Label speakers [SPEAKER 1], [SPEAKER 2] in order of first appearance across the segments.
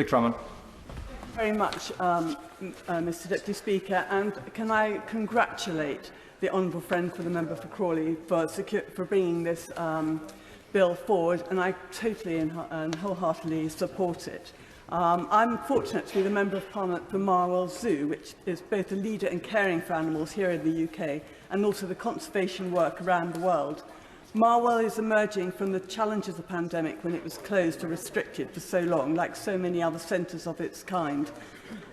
[SPEAKER 1] Drummond.
[SPEAKER 2] Very much, Mr Deputy Speaker, and can I congratulate the honourable friend for the member for Crawley for bringing this bill forward, and I totally and wholeheartedly support it. I'm fortunate to be the Member of Parliament for Marwell Zoo, which is both a leader in caring for animals here in the UK and also the conservation work around the world. Marwell is emerging from the challenges of the pandemic when it was closed or restricted for so long, like so many other centres of its kind.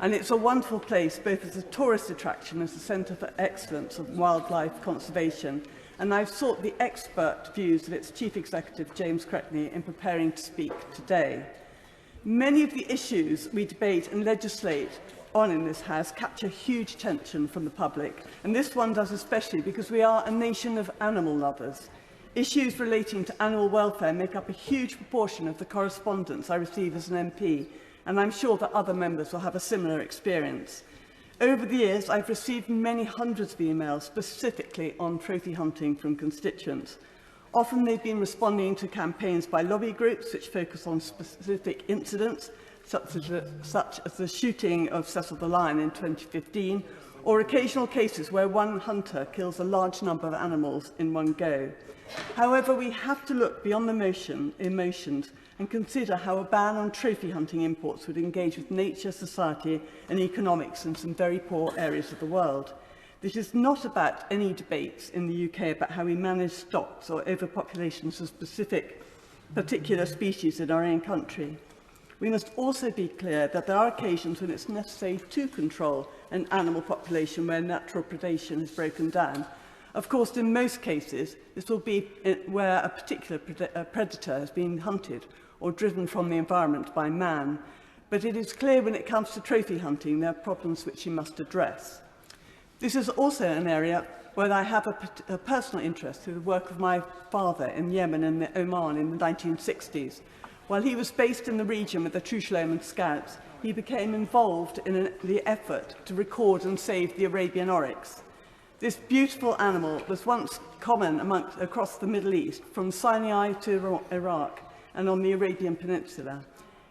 [SPEAKER 2] And it's a wonderful place, both as a tourist attraction and as a centre for excellence of wildlife conservation. And I've sought the expert views of its Chief Executive, James Crackney, in preparing to speak today. Many of the issues we debate and legislate on in this House capture huge attention from the public, and this one does especially because we are a nation of animal lovers. Issues relating to animal welfare make up a huge proportion of the correspondence I receive as an MP, and I'm sure that other members will have a similar experience. Over the years, I've received many hundreds of emails specifically on trophy hunting from constituents. Often they've been responding to campaigns by lobby groups which focus on specific incidents, such as the shooting of Cecil the Lion in 2015, or occasional cases where one hunter kills a large number of animals in one go. However, we have to look beyond the emotions and consider how a ban on trophy hunting imports would engage with nature, society and economics in some very poor areas of the world. This is not about any debates in the UK about how we manage stocks or overpopulations of particular species in our own country. We must also be clear that there are occasions when it's necessary to control an animal population where natural predation is broken down. Of course, in most cases, this will be where a particular predator has been hunted or driven from the environment by man. But it is clear when it comes to trophy hunting, there are problems which we must address. This is also an area where I have a personal interest through the work of my father in Yemen and Oman in the 1960s. While he was based in the region with the Trucialom and Scouts, he became involved in the effort to record and save the Arabian oryx. This beautiful animal was once common across the Middle East, from Sinai to Iraq and on the Arabian Peninsula.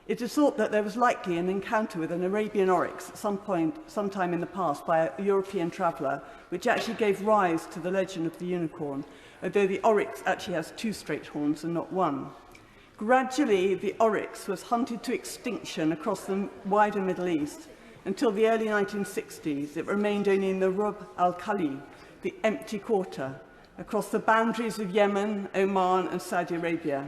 [SPEAKER 2] It is thought that there was likely an encounter with an Arabian oryx at sometime in the past by a European traveller, which actually gave rise to the legend of the unicorn, although the oryx actually has two straight horns and not one. Gradually, the oryx was hunted to extinction across the wider Middle East. Until the early 1960s, it remained only in the Rub al-Khali, the empty quarter, across the boundaries of Yemen, Oman and Saudi Arabia.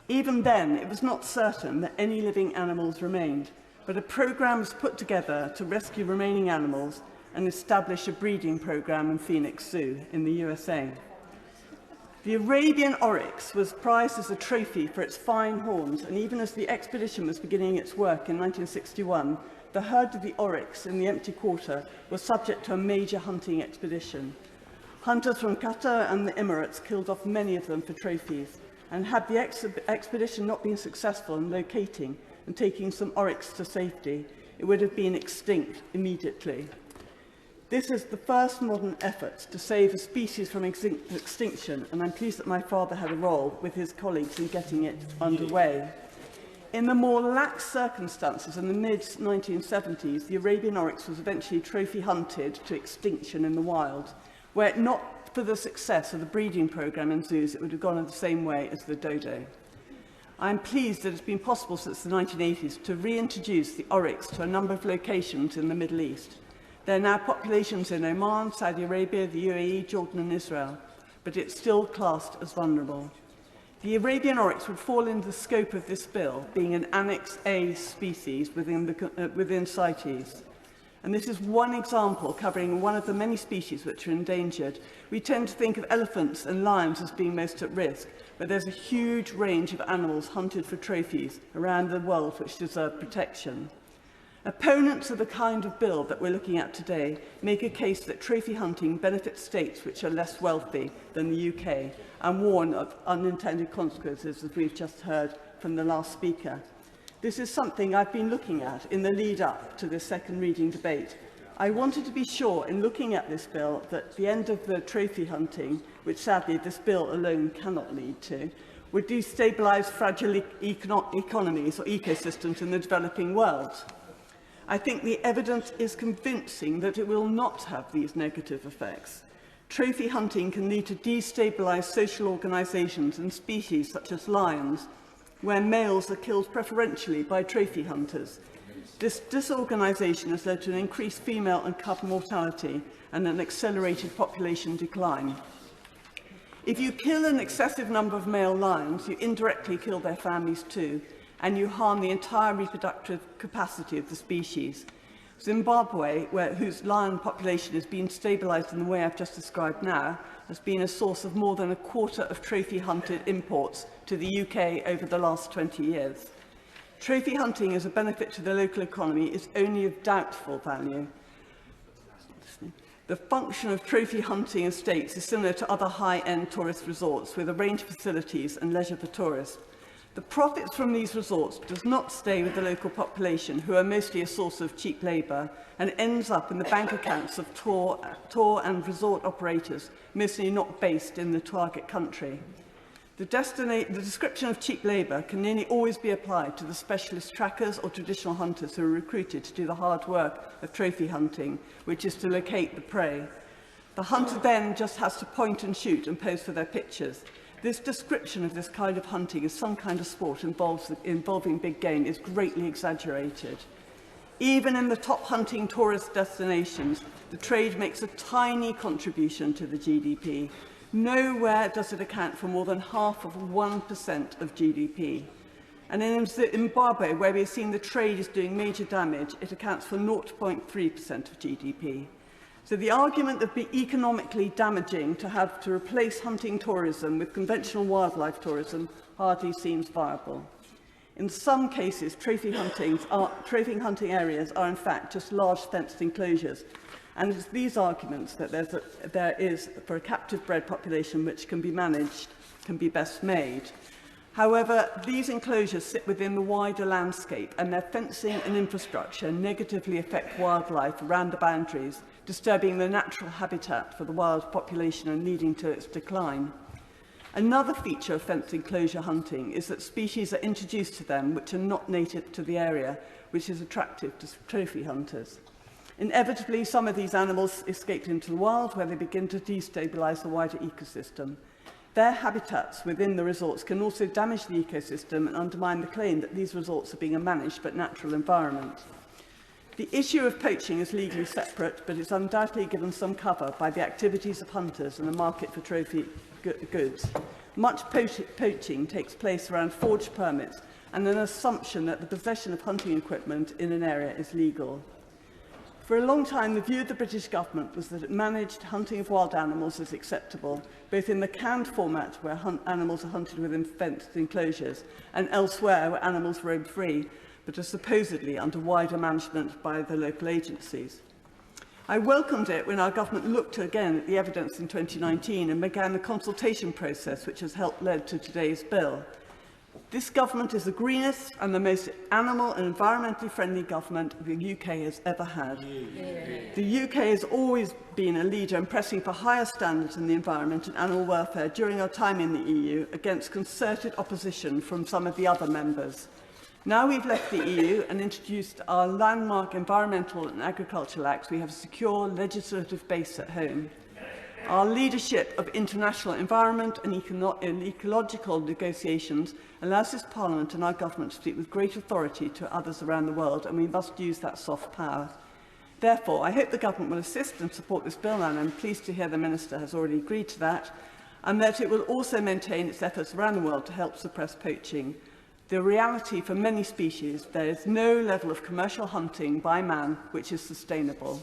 [SPEAKER 2] Even then, it was not certain that any living animals remained, but a programme was put together to rescue remaining animals and establish a breeding programme in Phoenix Zoo in the USA. The Arabian oryx was prized as a trophy for its fine horns, and even as the expedition was beginning its work in 1961, the herd of the oryx in the empty quarter was subject to a major hunting expedition. Hunters from Qatar and the Emirates killed off many of them for trophies, and had the expedition not been successful in locating and taking some oryx to safety, it would have been extinct immediately. This is the first modern effort to save a species from extinction, and I'm pleased that my father had a role with his colleagues in getting it underway. In the more lax circumstances in the mid-1970s, the Arabian oryx was eventually trophy hunted to extinction in the wild, where not for the success of the breeding programme in zoos, it would have gone in the same way as the dodo. I am pleased that it's been possible since the 1980s to reintroduce the oryx to a number of locations in the Middle East. There are now populations in Oman, Saudi Arabia, the UAE, Jordan and Israel, but it's still classed as vulnerable. The Arabian oryx would fall into the scope of this bill, being an Annex A species within CITES. And this is one example covering one of the many species which are endangered. We tend to think of elephants and lions as being most at risk, but there's a huge range of animals hunted for trophies around the world which deserve protection. Opponents of the kind of bill that we're looking at today make a case that trophy hunting benefits states which are less wealthy than the UK and warn of unintended consequences, as we've just heard from the last speaker. This is something I've been looking at in the lead up to this second reading debate. I wanted to be sure in looking at this bill that the end of the trophy hunting, which sadly this bill alone cannot lead to, would destabilise fragile economies or ecosystems in the developing world. I think the evidence is convincing that it will not have these negative effects. Trophy hunting can lead to destabilise social organisations and species such as lions, where males are killed preferentially by trophy hunters. This disorganisation has led to an increased female and cub mortality and an accelerated population decline. If you kill an excessive number of male lions, you indirectly kill their families too, and you harm the entire reproductive capacity of the species. Zimbabwe, whose lion population has been stabilised in the way I've just described now, has been a source of more than a quarter of trophy-hunted imports to the UK over the last 20 years. Trophy hunting as a benefit to the local economy is only of doubtful value. The function of trophy hunting estates is similar to other high-end tourist resorts with a range of facilities and leisure for tourists. The profits from these resorts does not stay with the local population, who are mostly a source of cheap labour, and ends up in the bank accounts of tour and resort operators, mostly not based in the target country. The description of cheap labour can nearly always be applied to the specialist trackers or traditional hunters who are recruited to do the hard work of trophy hunting, which is to locate the prey. The hunter then just has to point and shoot and pose for their pictures. This description of this kind of hunting as some kind of sport involving big game is greatly exaggerated. Even in the top hunting tourist destinations, the trade makes a tiny contribution to the GDP. Nowhere does it account for more than half of 1% of GDP. And in Zimbabwe, where we've seen the trade is doing major damage, it accounts for 0.3% of GDP. So the argument that it would be economically damaging to have to replace hunting tourism with conventional wildlife tourism hardly seems viable. In some cases, trophy hunting areas are in fact just large fenced enclosures, and it's these arguments that there is for a captive bred population which can be managed, can be best made. However, these enclosures sit within the wider landscape, and their fencing and infrastructure negatively affect wildlife around the boundaries, disturbing the natural habitat for the wild population and leading to its decline. Another feature of fenced enclosure hunting is that species are introduced to them which are not native to the area, which is attractive to trophy hunters. Inevitably, some of these animals escape into the wild, where they begin to destabilise the wider ecosystem. Their habitats within the resorts can also damage the ecosystem and undermine the claim that these resorts are being a managed but natural environment. The issue of poaching is legally separate, but it's undoubtedly given some cover by the activities of hunters and the market for trophy goods. Much poaching takes place around forged permits and an assumption that the possession of hunting equipment in an area is legal. For a long time, the view of the British government was that it managed hunting of wild animals as acceptable, both in the canned format, where animals are hunted within fenced enclosures, and elsewhere, where animals roam free, but are supposedly under wider management by the local agencies. I welcomed it when our government looked again at the evidence in 2019 and began the consultation process which has helped lead to today's bill. This government is the greenest and the most animal and environmentally friendly government the UK has ever had. The UK has always been a leader in pressing for higher standards in the environment and animal welfare during our time in the EU against concerted opposition from some of the other members. Now we've left the EU and introduced our landmark Environmental and Agricultural Acts, we have a secure legislative base at home. Our leadership of international environment and ecological negotiations allows this Parliament and our government to speak with great authority to others around the world, and we must use that soft power. Therefore, I hope the government will assist and support this bill, and I'm pleased to hear the Minister has already agreed to that, and that it will also maintain its efforts around the world to help suppress poaching. The reality for many species, there is no level of commercial hunting by man which is sustainable.